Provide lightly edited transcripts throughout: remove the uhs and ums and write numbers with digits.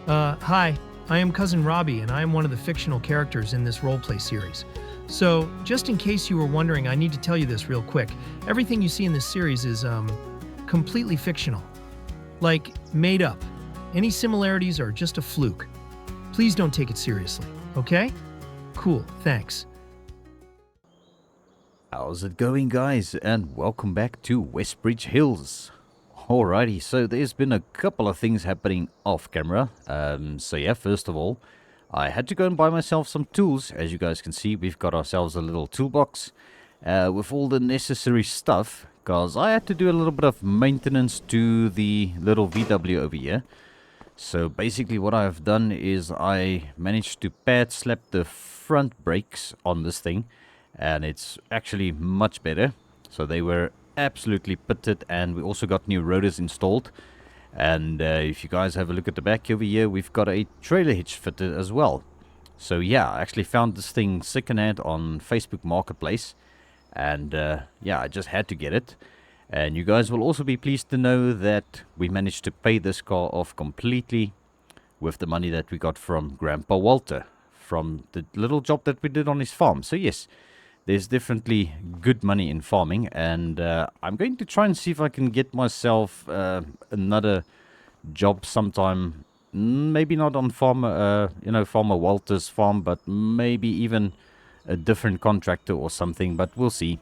Hi, I am Cousin Robbie, and I am one of the fictional characters in this roleplay series. So, just in case you were wondering, I need to tell you this real quick. Everything you see in this series is, completely fictional. Like, made up. Any similarities are just a fluke. Please don't take it seriously, okay? Cool, thanks. How's it going, guys? And welcome back to WestBridge Hills. Alrighty, so there's been a couple of things happening off camera. So yeah, first of all, I had to go and buy myself some tools. As you guys can see, we've got ourselves a little toolbox with all the necessary stuff, because I had to do a little bit of maintenance to the little VW over here. So basically what I've done is I managed to pad slap the front brakes on this thing, and it's actually much better. So they were absolutely pitted, and we also got new rotors installed. And if you guys have a look at the back over here, we've got a trailer hitch fitted as well. So yeah, I actually found this thing secondhand on Facebook Marketplace, and yeah, I just had to get it. And you guys will also be pleased to know that we managed to pay this car off completely with the money that we got from Grandpa Walter, from the little job that we did on his farm. So yes, there's definitely good money in farming, and I'm going to try and see if I can get myself another job sometime. Maybe not on Farmer Walter's farm, but maybe even a different contractor or something, but we'll see.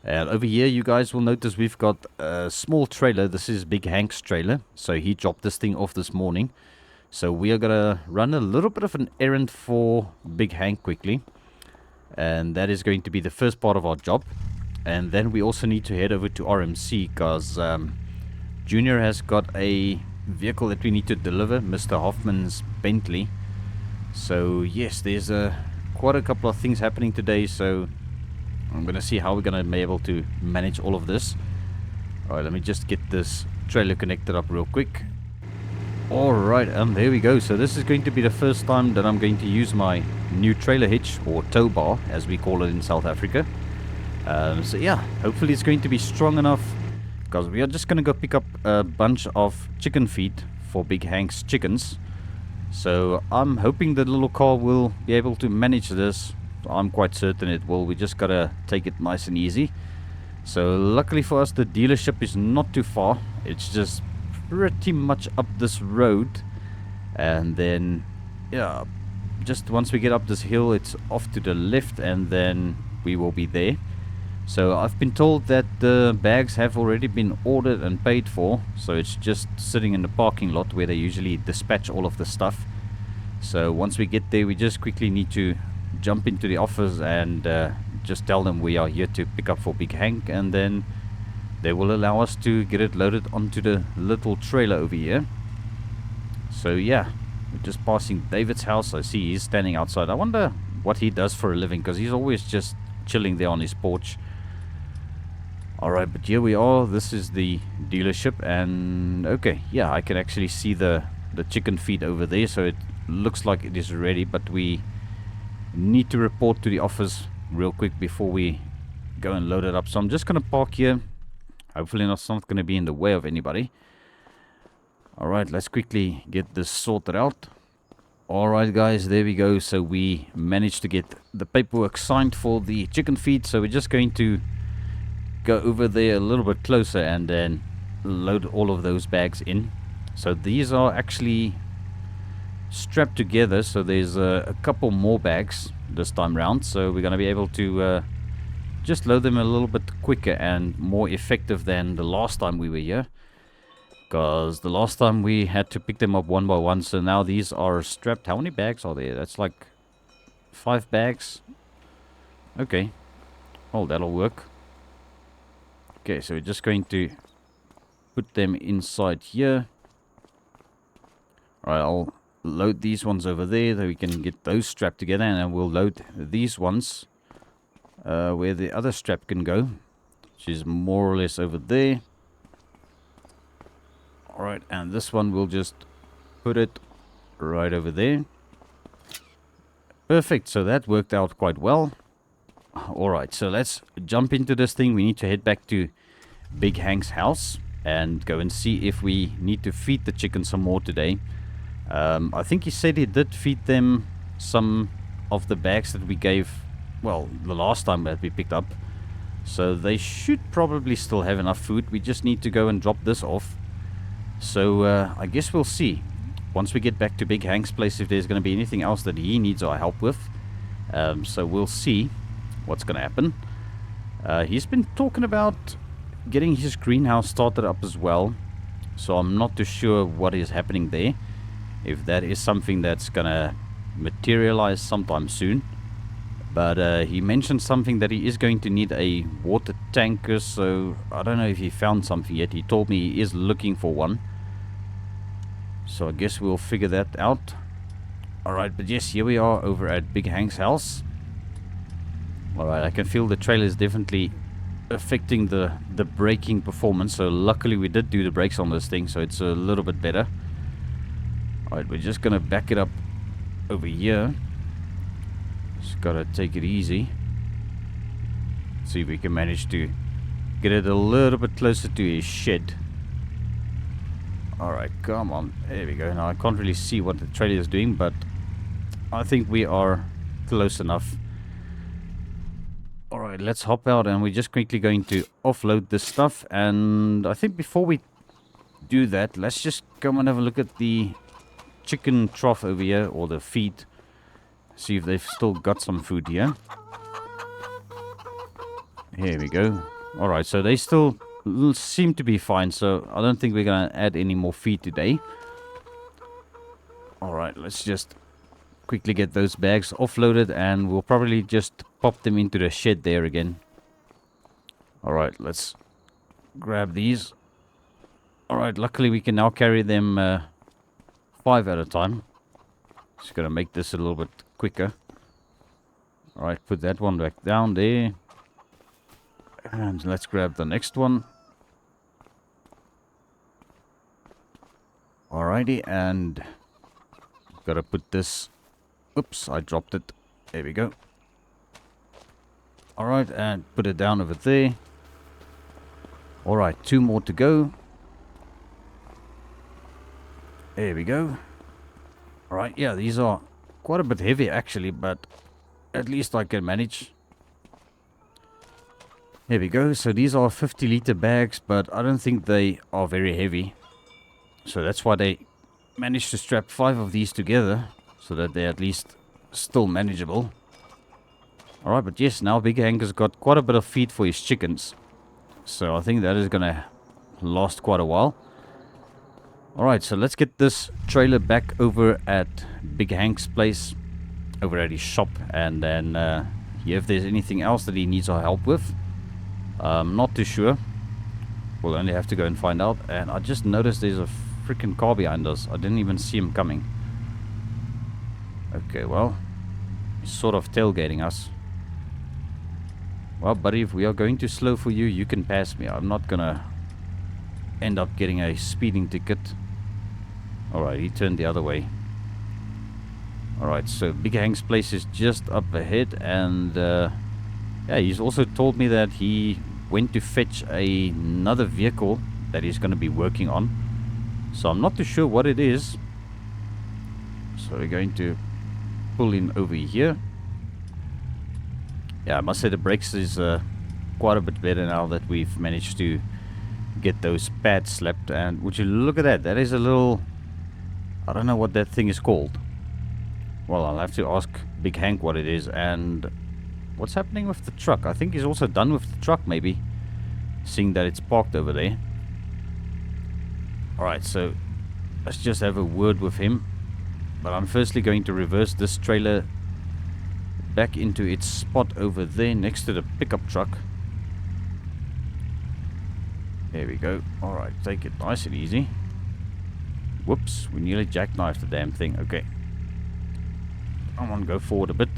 Over here, you guys will notice we've got a small trailer. This is Big Hank's trailer, so he dropped this thing off this morning. So we are going to run a little bit of an errand for Big Hank quickly. And that is going to be the first part of our job. And then we also need to head over to RMC, because Junior has got a vehicle that we need to deliver, Mr. Hoffman's Bentley. So yes, there's quite a couple of things happening today, so I'm going to see how we're going to be able to manage all of this. Alright, let me just get this trailer connected up real quick. Alright, and there we go. So this is going to be the first time that I'm going to use my new trailer hitch, or tow bar as we call it in South Africa. So yeah, hopefully it's going to be strong enough, because we are just going to go pick up a bunch of chicken feed for Big Hank's chickens. So I'm hoping the little car will be able to manage this. I'm quite certain it will. We just gotta take it nice and easy. So luckily for us, the dealership is not too far. It's just pretty much up this road, and then yeah, just once we get up this hill, it's off to the left, and then we will be there. So I've been told that the bags have already been ordered and paid for, so it's just sitting in the parking lot where they usually dispatch all of the stuff. So once we get there, we just quickly need to jump into the office and just tell them we are here to pick up for Big Hank, and then they will allow us to get it loaded onto the little trailer over here. So yeah, we're just passing David's house. I see he's standing outside. I wonder what he does for a living, because he's always just chilling there on his porch. Alright, but here we are. This is the dealership, and okay, yeah, I can actually see the chicken feed over there, so it looks like it is ready, but we need to report to the office real quick before we go and load it up. So I'm just going to park here. Hopefully not going to be in the way of anybody. Alright, let's quickly get this sorted out. Alright guys, there we go. So we managed to get the paperwork signed for the chicken feed. So we're just going to go over there a little bit closer and then load all of those bags in. So these are actually strapped together, so there's a couple more bags this time round. So we're going to be able to just load them a little bit quicker and more effective than the last time we were here, because the last time we had to pick them up one by one. So now these are strapped. How many bags are there? That's like 5 bags. Okay, well, that'll work. Okay, so we're just going to put them inside here. Alright, I'll load these ones over there, so we can get those strapped together, and then we'll load these ones where the other strap can go, which is more or less over there. Alright, and this one we'll just put it right over there. Perfect, so that worked out quite well. Alright, so let's jump into this thing. We need to head back to Big Hank's house and go and see if we need to feed the chicken some more today. I think he said he did feed them some of the bags that we gave, well, the last time that we picked up. So they should probably still have enough food. We just need to go and drop this off. So I guess we'll see once we get back to Big Hank's place if there's going to be anything else that he needs our help with. So we'll see what's going to happen. He's been talking about getting his greenhouse started up as well. So I'm not too sure what is happening there. If that is something that's going to materialize sometime soon. But he mentioned something that he is going to need a water tanker. So I don't know if he found something yet. He told me he is looking for one. So I guess we'll figure that out. Alright, but yes, here we are over at Big Hank's house. Alright, I can feel the trailer is definitely affecting the braking performance. So luckily we did do the brakes on this thing, so it's a little bit better. Alright, we're just going to back it up over here. Just got to take it easy. See if we can manage to get it a little bit closer to his shed. Alright, come on. There we go. Now I can't really see what the trailer is doing, but I think we are close enough. Alright, let's hop out and we're just quickly going to offload this stuff. And I think before we do that, let's just come and have a look at the chicken trough over here, or the feed. See if they've still got some food here. Here we go. Alright, so they still seem to be fine, so I don't think we're going to add any more feed today. Alright, let's just quickly get those bags offloaded and we'll probably just pop them into the shed there again. Alright, let's grab these. Alright, luckily we can now carry them 5 at a time. Just going to make this a little bit quicker. Alright, put that one back down there. And let's grab the next one. Alrighty, and gotta put this. Oops, I dropped it. There we go. Alright, and put it down over there. Alright, 2 more to go. There we go. Alright, yeah, these are quite a bit heavy actually, but at least I can manage. There we go. So these are 50-liter bags, but I don't think they are very heavy. So that's why they managed to strap 5 of these together, so that they're at least still manageable. Alright, but yes, now Big Hank has got quite a bit of feed for his chickens. So I think that is going to last quite a while. Alright, so let's get this trailer back over at Big Hank's place, over at his shop, and then if there's anything else that he needs our help with. Not too sure. We'll only have to go and find out. And I just noticed there's a freaking car behind us. I didn't even see him coming. Okay, well, he's sort of tailgating us. Well, buddy, if we are going too slow for you, you can pass me. I'm not gonna end up getting a speeding ticket. Alright, he turned the other way. Alright, so Big Hank's place is just up ahead, and yeah, he's also told me that he went to fetch another vehicle that he's going to be working on. So I'm not too sure what it is. So we're going to pull in over here. Yeah, I must say the brakes is quite a bit better now that we've managed to get those pads slapped. And would you look at that? That is a little... I don't know what that thing is called. Well, I'll have to ask Big Hank what it is. And what's happening with the truck? I think he's also done with the truck, maybe. Seeing that it's parked over there. Alright, so let's just have a word with him. But I'm firstly going to reverse this trailer back into its spot over there next to the pickup truck. There we go. Alright, take it nice and easy. Whoops, we nearly jackknifed the damn thing. Okay. Come on, go forward a bit.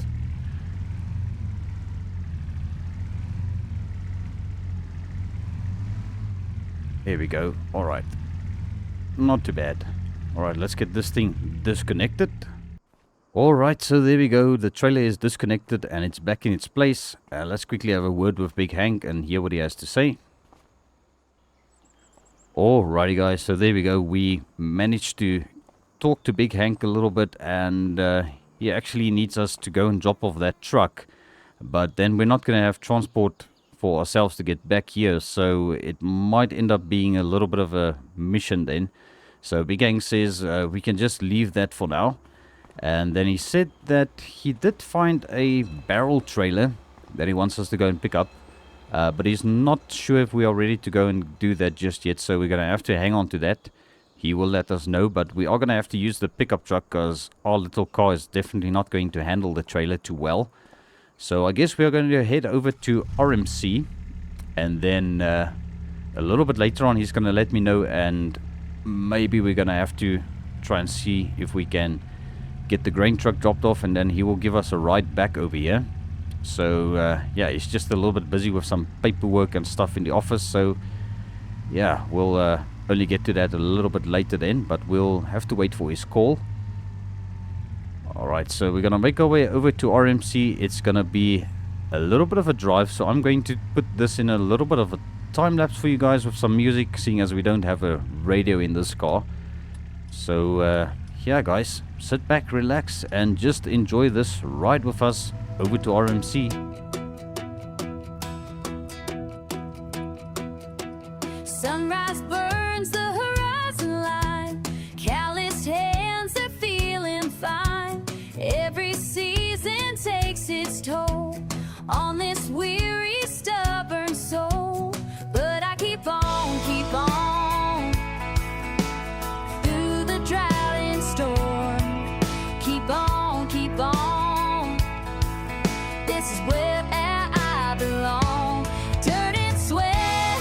Here we go. Alright. Not too bad. Alright, let's get this thing disconnected. Alright, so there we go. The trailer is disconnected and it's back in its place. Let's quickly have a word with Big Hank and hear what he has to say. Alrighty guys, so there we go. We managed to talked to Big Hank a little bit, and he actually needs us to go and drop off that truck. But then we're not going to have transport for ourselves to get back here, so it might end up being a little bit of a mission then. So Big Hank says we can just leave that for now. And then he said that he did find a barrel trailer that he wants us to go and pick up. But he's not sure if we are ready to go and do that just yet, so we're going to have to hang on to that. He will let us know, but we are going to have to use the pickup truck because our little car is definitely not going to handle the trailer too well. So I guess we are going to head over to RMC, and then a little bit later on he's going to let me know, and maybe we're going to have to try and see if we can get the grain truck dropped off, and then he will give us a ride back over here. So yeah, he's just a little bit busy with some paperwork and stuff in the office, so yeah, we'll only get to that a little bit later then, but we'll have to wait for his call. Alright, so we're gonna make our way over to RMC. It's gonna be a little bit of a drive, so I'm going to put this in a little bit of a time lapse for you guys with some music, seeing as we don't have a radio in this car. So yeah guys, sit back, relax, and just enjoy this ride with us over to RMC. Sunrise burns the horizon line. Calloused hands are feeling fine. Every season takes its toll on this weary, stubborn soul. But I keep on through the drought and storm. Keep on, keep on. This is where I belong. Dirt and sweat,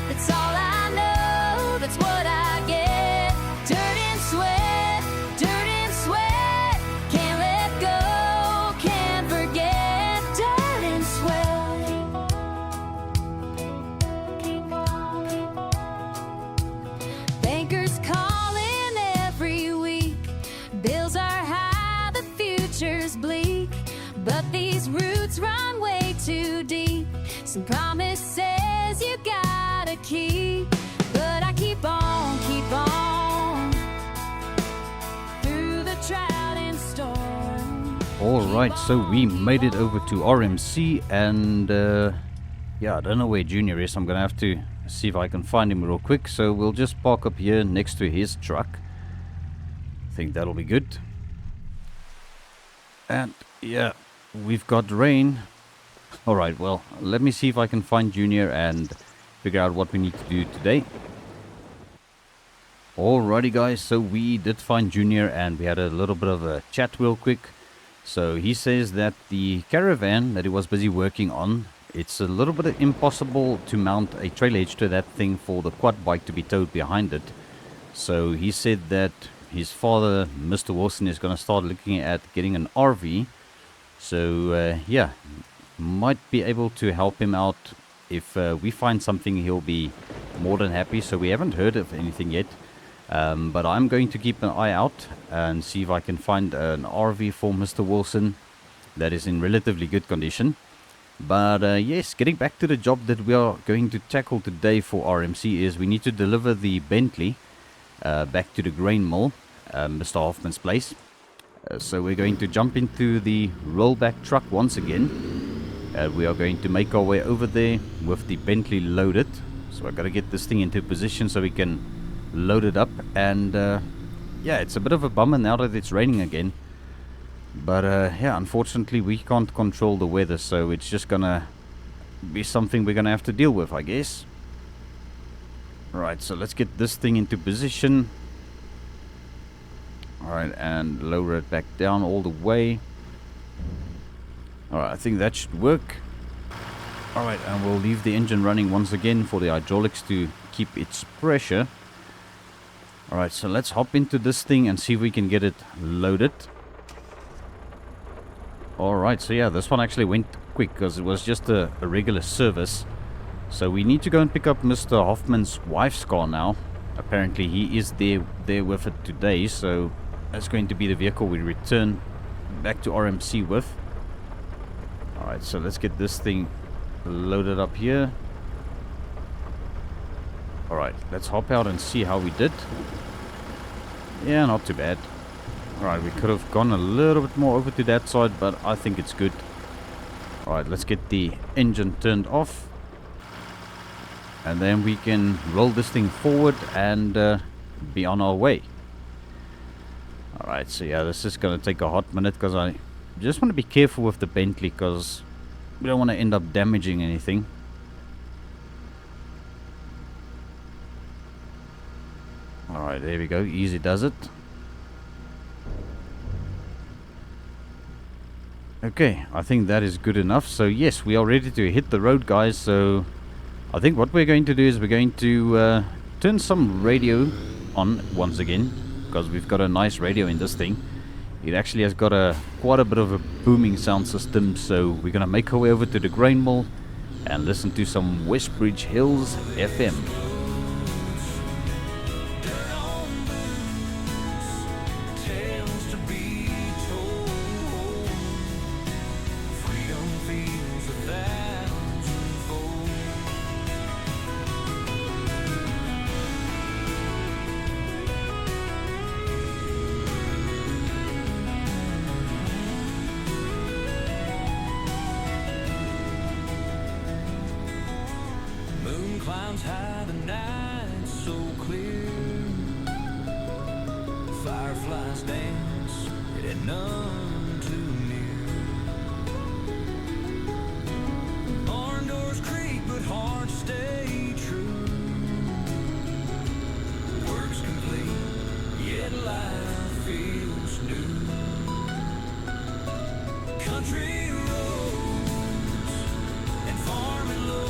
that's all I know, that's what I get. Dirt and sweat, can't let go, can't forget. Dirt and sweat. Bankers calling every week. Bills are high, the future's bleak. But these roots run way too deep. Some promises you gotta keep. But I keep on through the drought and storm. Alright, so we made it over to RMC, and yeah, I don't know where Junior is. I'm gonna have to see if I can find him real quick. So we'll just park up here next to his truck. I think that'll be good. And yeah, we've got rain. Alright, well, let me see if I can find Junior and figure out what we need to do today. Alrighty guys, so we did find Junior and we had a little bit of a chat real quick. So he says that the caravan that he was busy working on, it's a little bit impossible to mount a trailer hitch to that thing for the quad bike to be towed behind it. So he said that his father, Mr. Wilson, is going to start looking at getting an RV. So yeah, might be able to help him out. If we find something, he'll be more than happy. So we haven't heard of anything yet, but I'm going to keep an eye out and see if I can find an RV for Mr. Wilson that is in relatively good condition. But yes, getting back to the job that we are going to tackle today for RMC is we need to deliver the Bentley back to the grain mill, Mr. Hoffman's place. So we're going to jump into the rollback truck once again. We are going to make our way over there with the Bentley loaded. So I've got to get this thing into position so we can load it up. And yeah, it's a bit of a bummer now that it's raining again. But yeah, unfortunately we can't control the weather, so it's just gonna be something we're gonna have to deal with, I guess. Right, so let's get this thing into position. Alright, and lower it back down all the way. Alright, I think that should work. Alright, and we'll leave the engine running once again for the hydraulics to keep its pressure. Alright, so let's hop into this thing and see if we can get it loaded. Alright, so yeah, this one actually went quick because it was just a regular service. So we need to go and pick up Mr. Hoffman's wife's car now. Apparently he is there with it today, so that's going to be the vehicle we return back to RMC with. Alright, so let's get this thing loaded up here. Alright, let's hop out and see how we did. Yeah, not too bad. Alright, we could have gone a little bit more over to that side, but I think it's good. Alright, let's get the engine turned off. And then we can roll this thing forward and be on our way. Alright, so yeah, this is going to take a hot minute because I just want to be careful with the Bentley because we don't want to end up damaging anything. Alright, there we go. Easy does it. Okay, I think that is good enough. So yes, we are ready to hit the road, guys. So I think what we're going to do is we're going to turn some radio on once again, because we've got a nice radio in this thing. It actually has got quite a bit of a booming sound system. So we're going to make our way over to the grain mill and listen to some WestBridge Hills FM. Climbs high, the night so clear. Fireflies dance, it ain't none too near. Barn doors creak, but hearts stay true. Work's complete, yet life feels new. Country roads and farming lows.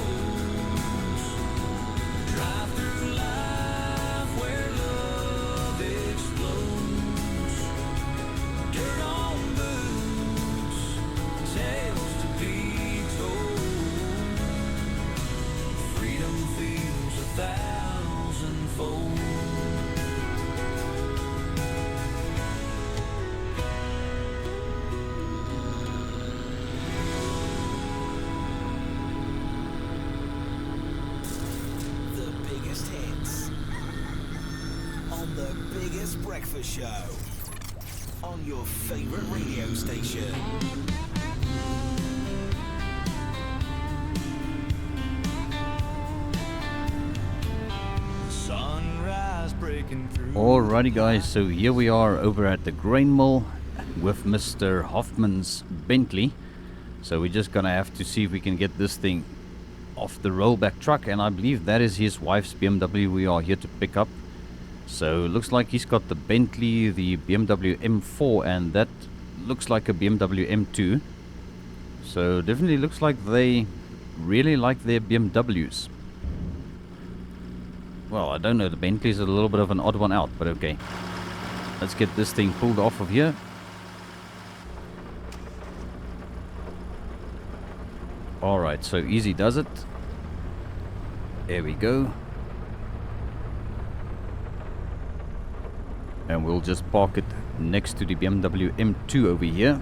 Breakfast show on your favorite radio station. Sunrise breaking through. Alrighty guys, so here we are over at the grain mill with Mr. Hoffman's Bentley. So we're just gonna have to see if we can get this thing off the rollback truck, and I believe that is his wife's BMW we are here to pick up. So looks like he's got the Bentley, the BMW M4, and that looks like a BMW M2. So definitely looks like they really like their BMWs. Well, I don't know, the Bentley's a little bit of an odd one out, but okay. Let's get this thing pulled off of here. Alright, so easy does it. There we go. And we'll just park it next to the BMW M2 over here.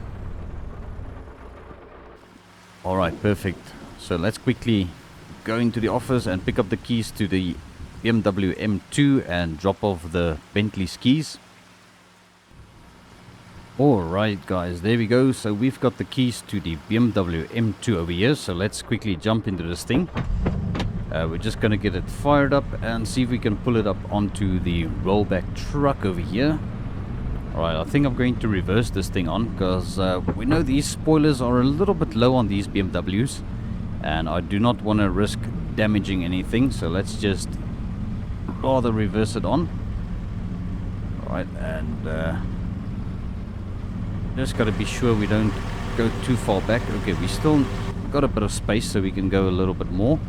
Alright, perfect. So let's quickly go into the office and pick up the keys to the BMW M2 and drop off the Bentley's keys. Alright guys, there we go. So we've got the keys to the BMW M2 over here. So let's quickly jump into this thing. We're just going to get it fired up and see if we can pull it up onto the rollback truck over here. Alright, I think I'm going to reverse this thing on because we know these spoilers are a little bit low on these BMWs. And I do not want to risk damaging anything. So let's just rather reverse it on. Alright, and just got to be sure we don't go too far back. Okay, we still got a bit of space so we can go a little bit more.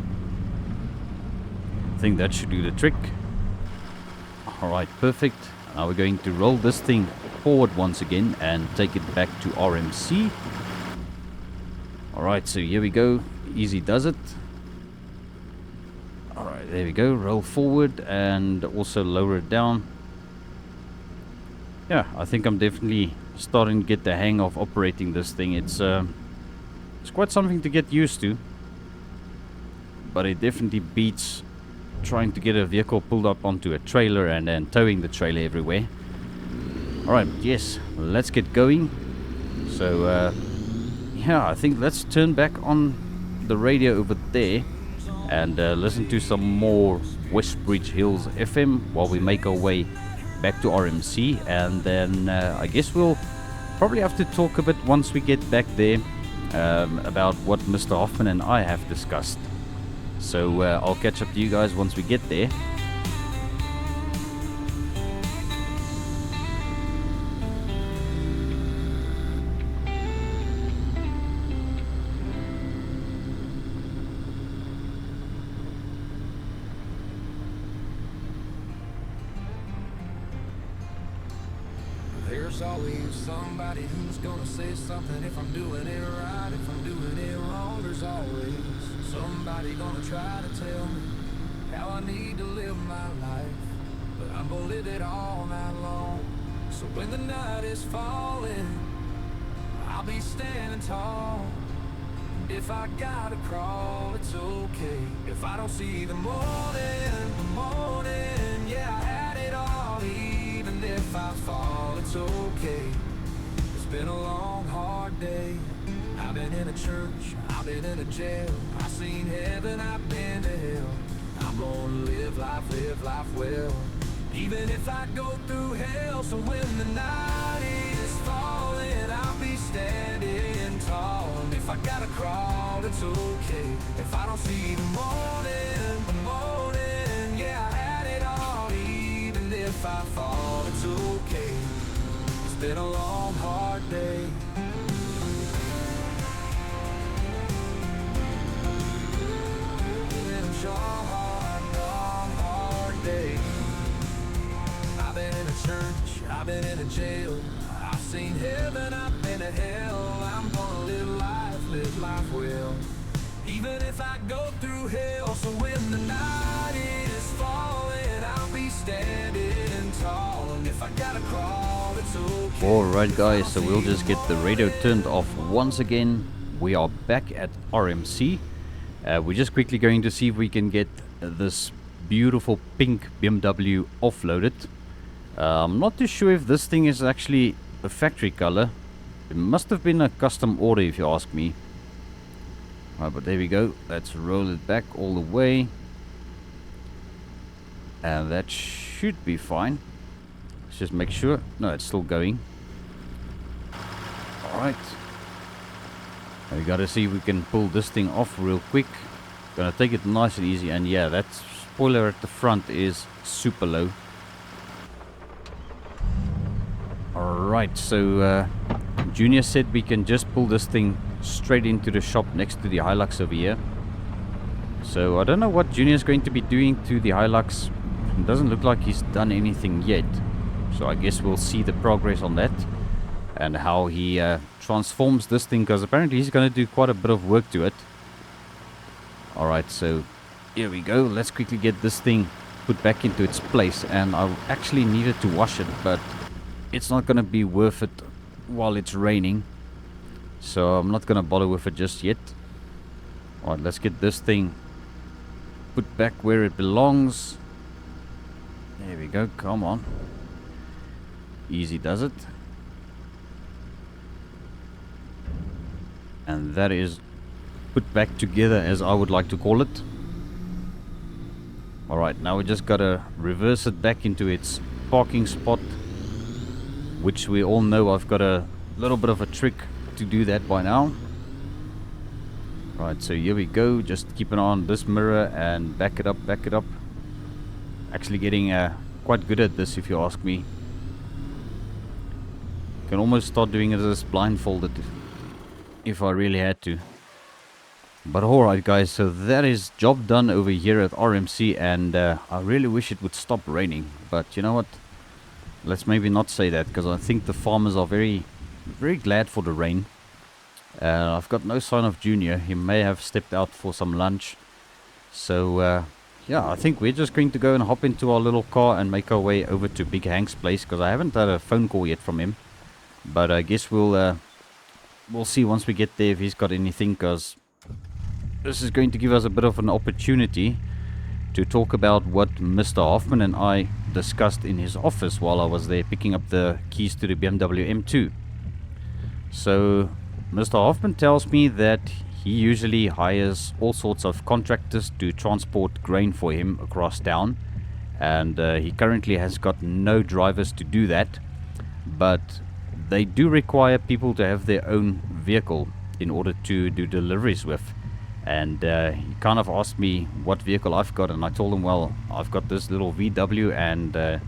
I think that should do the trick. Alright, perfect. Now we're going to roll this thing forward once again and take it back to RMC. Alright, so here we go. Easy does it. Alright, there we go. Roll forward and also lower it down. Yeah, I think I'm definitely starting to get the hang of operating this thing. It's quite something to get used to. But it definitely beats trying to get a vehicle pulled up onto a trailer and then towing the trailer everywhere. Alright, yes, let's get going. So, yeah, I think let's turn back on the radio over there and listen to some more WestBridge Hills FM while we make our way back to RMC. And then I guess we'll probably have to talk a bit once we get back there about what Mr. Hoffman and I have discussed. So I'll catch up to you guys once we get there. There's always somebody who's gonna say something if I'm doing it right, if I'm doing it wrong. There's always somebody gonna try to tell me how I need to live my life, but I'm gonna live it all night long. So when the night is falling, I'll be standing tall. If I gotta crawl, it's okay. If I don't see the morning, yeah, I had it all. Even if I fall, it's okay. It's been a long, hard day. I've been in a church, I've been in a jail. I've seen heaven, I've been to hell. I'm gonna live life well. Even if I go through hell. So when the night is falling, I'll be standing tall. And if I gotta crawl, it's okay. If I don't see the morning, yeah, I had it all. Even if I fall, it's okay. It's been a long, hard day. Long, hard day. I've been in a church, I've been in a jail. I've seen heaven, I've been to hell. I'm gonna live life well. Even if I go through hell. So when the night is falling, I'll be standing tall. And if I gotta crawl, it's okay. Alright guys, so we'll just get the radio turned off once again. We are back at RMC. We're just quickly going to see if we can get this beautiful pink BMW offloaded. I'm not too sure if this thing is actually a factory color. It must have been a custom order if you ask me. But there we go. Let's roll it back all the way. And that should be fine. Let's just make sure. No, it's still going. Alright. We gotta see if we can pull this thing off real quick. Gonna take it nice and easy. And yeah, that spoiler at the front is super low. Alright, so Junior said we can just pull this thing straight into the shop next to the Hilux over here. So I don't know what Junior's going to be doing to the Hilux. It doesn't look like he's done anything yet. So I guess we'll see the progress on that. And how he transforms this thing, because apparently he's going to do quite a bit of work to it. Alright, so here we go. Let's quickly get this thing put back into its place. And I actually needed to wash it, but it's not going to be worth it while it's raining. So I'm not going to bother with it just yet. Alright, let's get this thing put back where it belongs. There we go, come on. Easy does it. And that is put back together, as I would like to call it. Alright, now we just gotta reverse it back into its parking spot, which we all know I've got a little bit of a trick to do that by now. Right, so here we go. Just keep an eye on this mirror and back it up, back it up. Actually getting quite good at this if you ask me. Can almost start doing it as blindfolded if I really had to. But alright guys, so that is job done over here at RMC, and I really wish it would stop raining. But you know what? Let's maybe not say that, because I think the farmers are very glad for the rain. I've got no sign of Junior. He may have stepped out for some lunch. So yeah, I think we're just going to go and hop into our little car and make our way over to Big Hank's place, because I haven't had a phone call yet from him. But I guess we'll see once we get there if he's got anything, because this is going to give us a bit of an opportunity to talk about what Mr. Hoffman and I discussed in his office while I was there picking up the keys to the BMW M2. So Mr. Hoffman tells me that he usually hires all sorts of contractors to transport grain for him across town, and he currently has got no drivers to do that, but they do require people to have their own vehicle in order to do deliveries with. And he kind of asked me what vehicle I've got, and I told him, well, I've got this little VW, and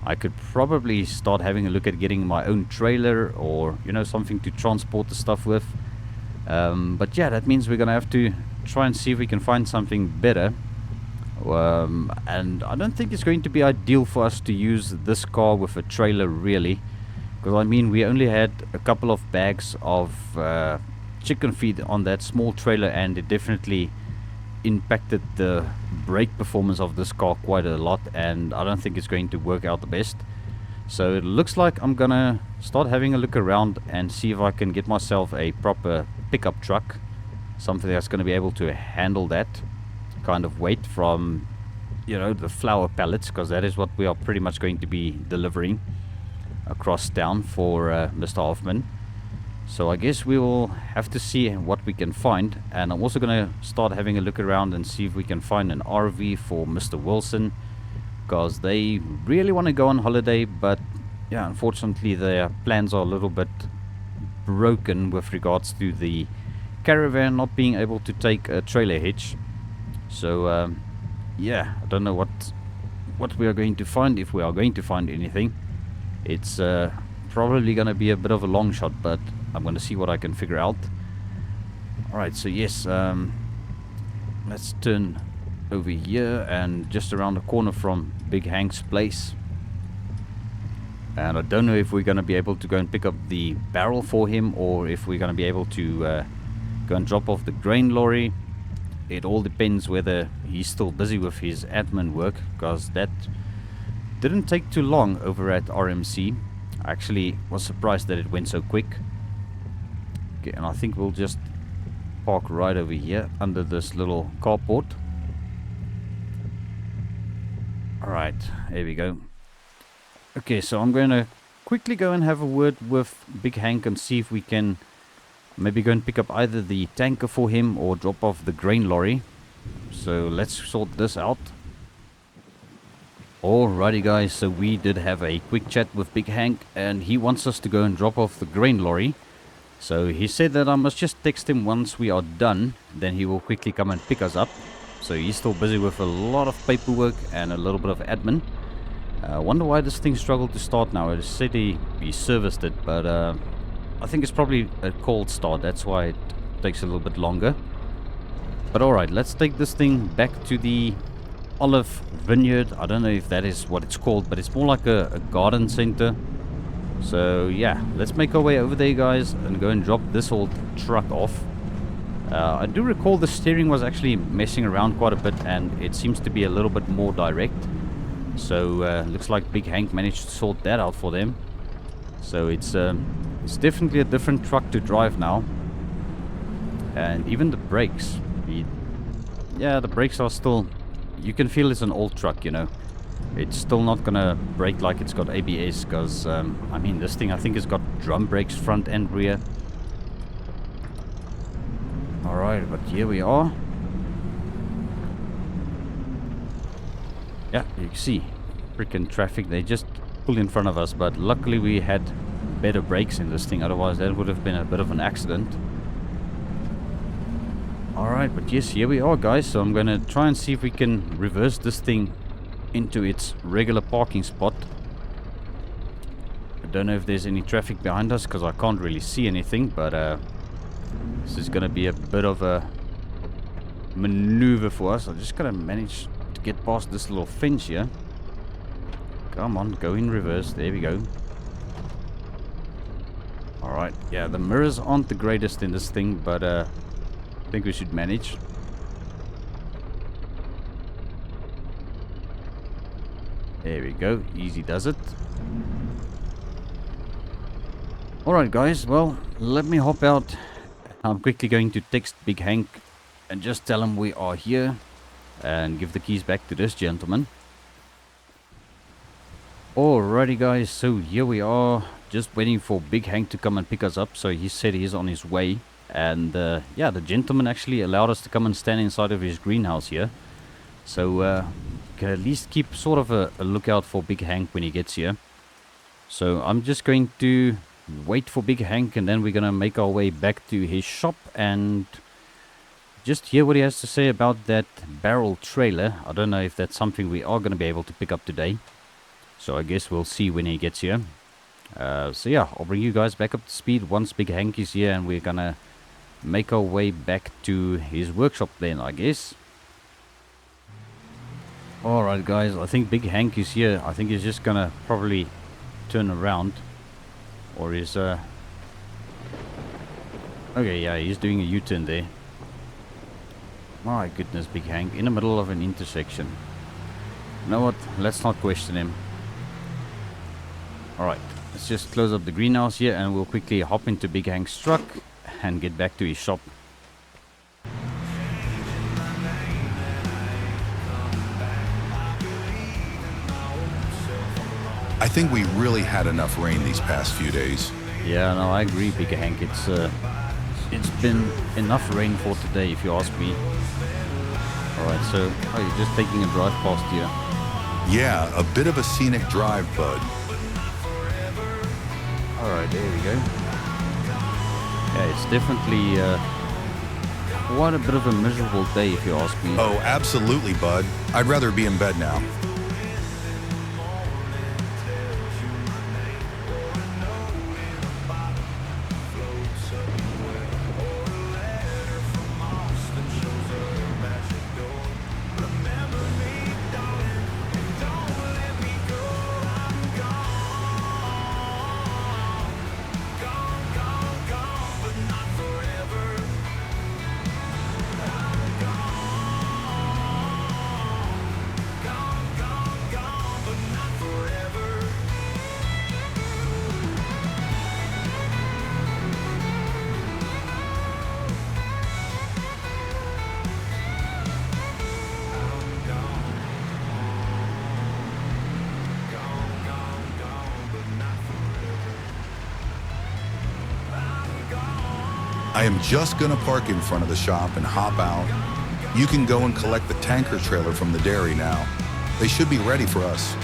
I could probably start having a look at getting my own trailer, or you know, something to transport the stuff with. But yeah, that means we're gonna have to try and see if we can find something better. And I don't think it's going to be ideal for us to use this car with a trailer, really, because I mean, we only had a couple of bags of chicken feed on that small trailer, and it definitely impacted the brake performance of this car quite a lot, and I don't think it's going to work out the best. So it looks like I'm gonna start having a look around and see if I can get myself a proper pickup truck, something that's going to be able to handle that kind of weight from, you know, the flour pallets, because that is what we are pretty much going to be delivering across town for Mr. Hoffman. So I guess we will have to see what we can find, and I'm also going to start having a look around and see if we can find an RV for Mr. Wilson, because they really want to go on holiday, but yeah, unfortunately their plans are a little bit broken with regards to the caravan not being able to take a trailer hitch. So yeah, I don't know what we are going to find, if we are going to find anything. It's probably going to be a bit of a long shot, but I'm going to see what I can figure out. Alright, so yes, let's turn over here and just around the corner from Big Hank's place. And I don't know if we're going to be able to go and pick up the barrel for him, or if we're going to be able to go and drop off the grain lorry. It all depends whether he's still busy with his admin work, because that didn't take too long over at RMC. I actually was surprised that it went so quick. Okay, and I think we'll just park right over here under this little carport. Alright, there we go. Okay, so I'm going to quickly go and have a word with Big Hank and see if we can maybe go and pick up either the tanker for him or drop off the grain lorry. So let's sort this out. Alrighty guys, so we did have a quick chat with Big Hank, and he wants us to go and drop off the grain lorry. So he said that I must just text him once we are done, then he will quickly come and pick us up. So he's still busy with a lot of paperwork and a little bit of admin. I wonder why this thing struggled to start now. It said he serviced it, but I think it's probably a cold start. That's why it takes a little bit longer. But alright, let's take this thing back to the olive vineyard. I don't know if that is what it's called, but it's more like a garden center. So yeah, let's make our way over there guys and go and drop this old truck off. I do recall the steering was actually messing around quite a bit, and it seems to be a little bit more direct. So looks like Big Hank managed to sort that out for them. So it's definitely a different truck to drive now. And even the brakes, yeah, the brakes are still, you can feel it's an old truck, you know. It's still not gonna brake like it's got ABS, because I mean, this thing I think has got drum brakes front and rear. Alright, but here we are. Yeah, you can see freaking traffic. They just pulled in front of us, but luckily we had better brakes in this thing, otherwise that would have been a bit of an accident. Alright, but yes, here we are guys. So I'm gonna try and see if we can reverse this thing into its regular parking spot. I don't know if there's any traffic behind us, because I can't really see anything, but this is gonna be a bit of a maneuver for us. I just gotta manage to get past this little fence here. Come on, go in reverse. There we go. Alright, yeah, the mirrors aren't the greatest in this thing, but I think we should manage. There we go, easy does it. Alright guys, well, let me hop out. I'm quickly going to text Big Hank and just tell him we are here. and give the keys back to this gentleman. Alrighty guys, so here we are, just waiting for Big Hank to come and pick us up. So he said he's on his way, and yeah, the gentleman actually allowed us to come and stand inside of his greenhouse here. So can at least keep sort of a lookout for Big Hank when he gets here. So I'm just going to wait for Big Hank, and then we're gonna make our way back to his shop and just hear what he has to say about that barrel trailer. I don't know if that's something we are gonna be able to pick up today, so I guess we'll see when he gets here. So yeah, I'll bring you guys back up to speed once Big Hank is here, and we're gonna make our way back to his workshop then, I guess. Alright guys, I think Big Hank is here. I think he's just gonna probably turn around, or is okay, yeah, he's doing a U-turn there. My goodness, Big Hank in the middle of an intersection. You know what, let's not question him. Alright, let's just close up the greenhouse here, and we'll quickly hop into Big Hank's truck and get back to his shop. I think we really had enough rain these past few days. Yeah, no, I agree, Big Hank. It's been enough rain for today, if you ask me. Alright, so you're just taking a drive past here. Yeah, a bit of a scenic drive, bud. Alright, there we go. Yeah, it's definitely quite a bit of a miserable day, if you ask me. Oh, absolutely, bud. I'd rather be in bed now. I am just gonna park in front of the shop and hop out. You can go and collect the tanker trailer from the dairy now. They should be ready for us.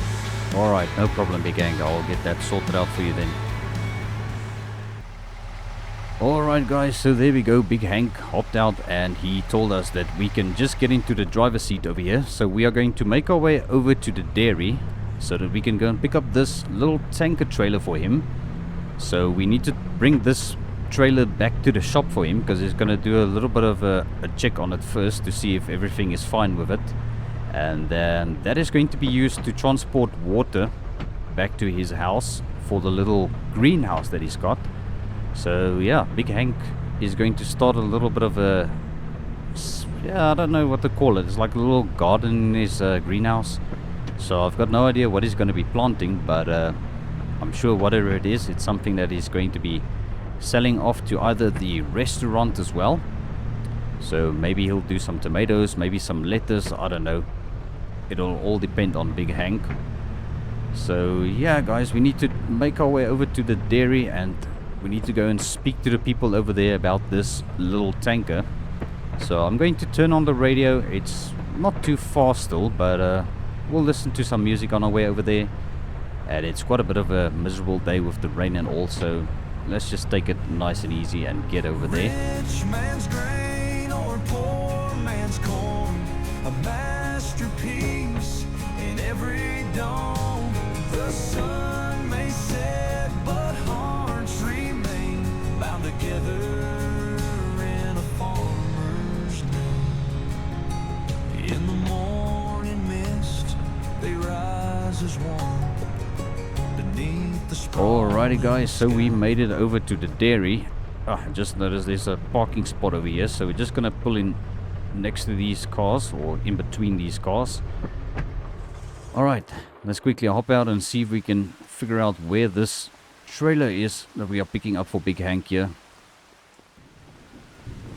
Alright, no problem, Big Hank. I'll get that sorted out for you then. Alright guys, so there we go. Big Hank hopped out and he told us that we can just get into the driver's seat over here. So we are going to make our way over to the dairy so that we can go and pick up this little tanker trailer for him. So we need to bring this trailer back to the shop for him, because he's going to do a little bit of a check on it first to see if everything is fine with it, and then that is going to be used to transport water back to his house for the little greenhouse that he's got. So yeah, Big Hank is going to start a little bit of a, yeah, I don't know what to call it. It's like a little garden in his greenhouse. So I've got no idea what he's going to be planting, but I'm sure whatever it is, it's something that he's going to be selling off to either the restaurant as well. So maybe he'll do some tomatoes, maybe some lettuce, I don't know. It'll all depend on Big Hank. So yeah guys, we need to make our way over to the dairy, and we need to go and speak to the people over there about this little tanker. So I'm going to turn on the radio. It's not too far still, but we'll listen to some music on our way over there. And it's quite a bit of a miserable day with the rain and all, so let's just take it nice and easy and get over there. Rich man's grain or poor man's corn, a masterpiece in every dawn. The sun may set, but hearts remain bound together in a farmer's name. In the morning mist, they rise as one. Alrighty guys, so we made it over to the dairy. I just noticed there's a parking spot over here, so we're just gonna pull in next to these cars, or in between these cars. Alright, let's quickly hop out and see if we can figure out where this trailer is that we are picking up for Big Hank here.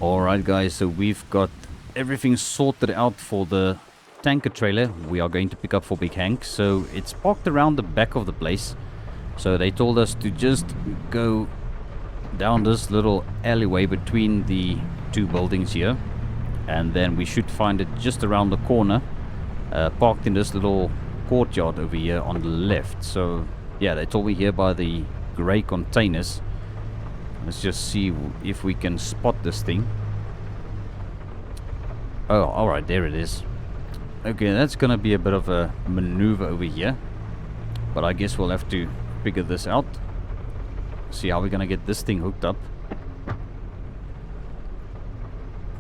Alright guys, so we've got everything sorted out for the tanker trailer we are going to pick up for Big Hank. So it's parked around the back of the place. So they told us to just go down this little alleyway between the two buildings here, and then we should find it just around the corner, parked in this little courtyard over here on the left. So yeah, they told me here by the grey containers. Let's just see if we can spot this thing. Oh, alright, there it is. Okay, that's gonna be a bit of a maneuver over here, but I guess we'll have to figure this out. See how we're gonna get this thing hooked up.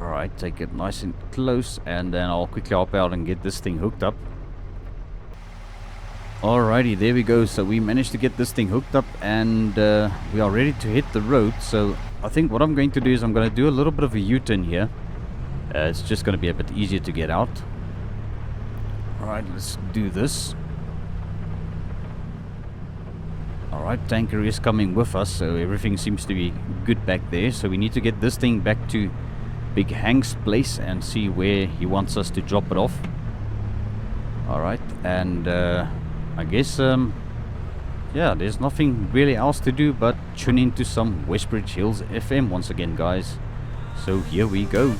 Alright, take it nice and close, and then I'll quickly hop out and get this thing hooked up. Alrighty, there we go. So we managed to get this thing hooked up, and we are ready to hit the road. So I think what I'm going to do is I'm going to do a little bit of a U-turn here. It's just going to be a bit easier to get out. Alright, let's do this. Alright, tanker is coming with us, so everything seems to be good back there. So we need to get this thing back to Big Hank's place and see where he wants us to drop it off. Alright, and I guess yeah, there's nothing really else to do but tune into some WestBridge Hills FM once again, guys. So here we go.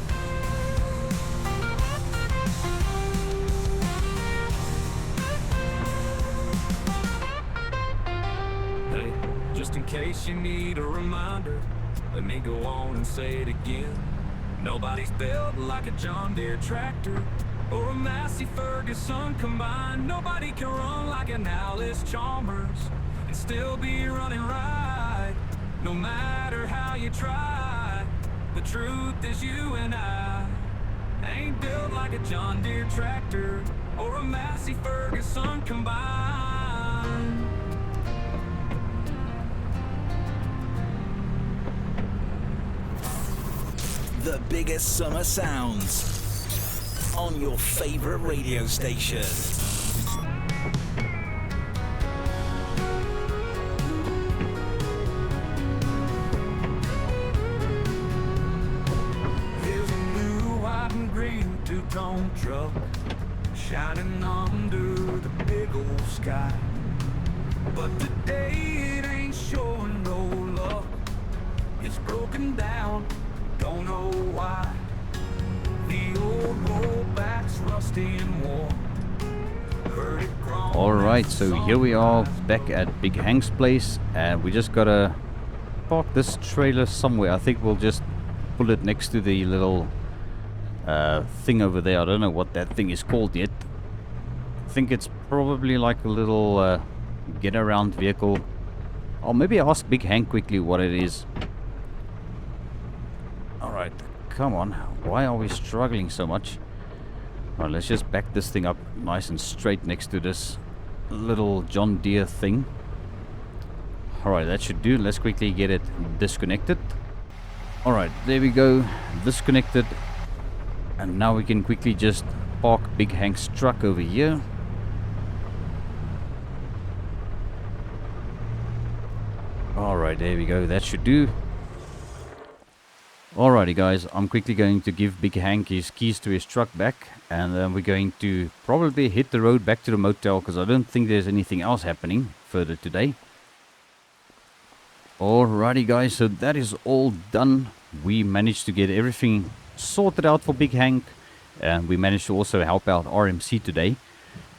Hey, just in case you need a reminder, let me go on and say it again. Nobody's built like a John Deere tractor or a Massey Ferguson combined. Nobody can run like an Alice Chalmers and still be running right, no matter how you try. The truth is you and I ain't built like a John Deere tractor or a Massey Ferguson combined. The biggest summer sounds on your favorite radio station. There's a new white and green two-tone truck shining under the big old sky, but today it ain't showing no luck. It's broken down, don't know why. The old rollback's rusty and worn. Heard it groan. Alright, so here we are back at Big Hank's place, and we just gotta park this trailer somewhere. I think we'll just pull it next to the little thing over there. I don't know what that thing is called yet. I think it's probably like a little get around vehicle. Or maybe ask Big Hank quickly what it is. Alright, come on. Why are we struggling so much? Alright, let's just back this thing up nice and straight next to this little John Deere thing. Alright, that should do. Let's quickly get it disconnected. Alright, there we go. Disconnected. And now we can quickly just park Big Hank's truck over here. Alright, there we go. That should do. Alrighty guys, I'm quickly going to give Big Hank his keys to his truck back, and then we're going to probably hit the road back to the motel, because I don't think there's anything else happening further today. Alrighty guys, so that is all done. We managed to get everything sorted out for Big Hank, and we managed to also help out RMC today.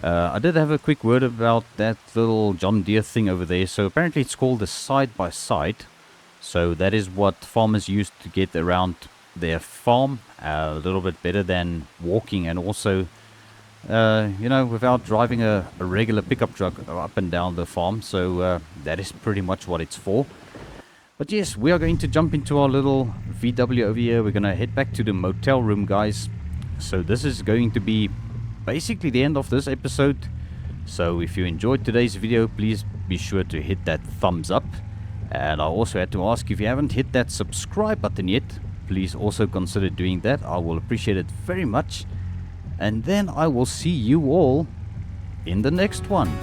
I did have a quick word about that little John Deere thing over there. So apparently it's called a side-by-side. So that is what farmers use to get around their farm a little bit better than walking, and also you know, without driving a regular pickup truck up and down the farm. So that is pretty much what it's for. But yes, we are going to jump into our little VW over here. We're going to head back to the motel room, guys. So this is going to be basically the end of this episode. So if you enjoyed today's video, please be sure to hit that thumbs up. And I also had to ask, if you haven't hit that subscribe button yet, please also consider doing that. I will appreciate it very much. And then I will see you all in the next one.